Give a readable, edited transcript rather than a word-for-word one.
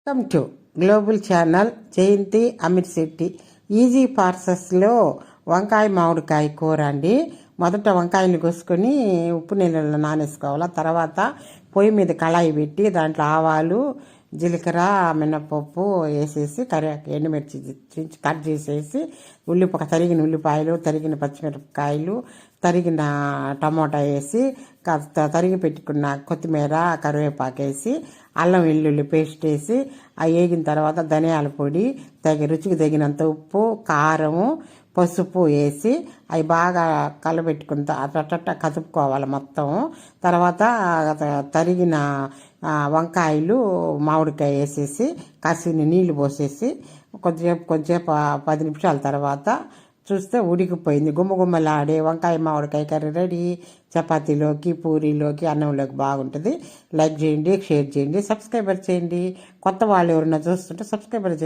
Welcome to global channel. Jayanti Amit Shetty. Easy ప్రాసెస్లో వంకాయ మామిడికాయ కూర అండి. మొదట వంకాయలు కోసుకొని ఉప్పు నీళ్ళలో నానేసుకోవాలి. తర్వాత పొయ్యి మీద కళాయి పెట్టి దాంట్లో ఆవాలు, జీలకర్ర, మినపప్పు వేసేసి ఎండుమిర్చి కట్ చేసేసి తరిగిన ఉల్లిపాయలు, తరిగిన పచ్చిమిరపకాయలు, తరిగిన టమోటా వేసి తరిగి పెట్టుకున్న కొత్తిమీర, కరివేపాకు వేసి అల్లం వెల్లుల్లి పేస్ట్ వేసి అవి వేగిన తర్వాత ధనియాల పొడి, రుచికి తగినంత ఉప్పు, కారము, పసుపు వేసి అవి బాగా కలబెట్టుకున్న అట్ట కదుపుకోవాలి మొత్తం. తర్వాత తరిగిన వంకాయలు, మామిడికాయ వేసేసి కాసిన నీళ్లు పోసేసి కొంచెంసేపు 10 నిమిషాల తర్వాత చూస్తే ఉడికిపోయింది. గుమ్మగుమ్మలాడే వంకాయ మామిడికాయ కర్రీ రెడీ. చపాతీలోకి, పూరీలోకి, అన్నంలోకి బాగుంటుంది. లైక్ చేయండి, షేర్ చేయండి, సబ్స్క్రైబర్ చేయండి. కొత్త వాళ్ళు ఎవరైనా చూస్తుంటే సబ్స్క్రైబర్ చేసి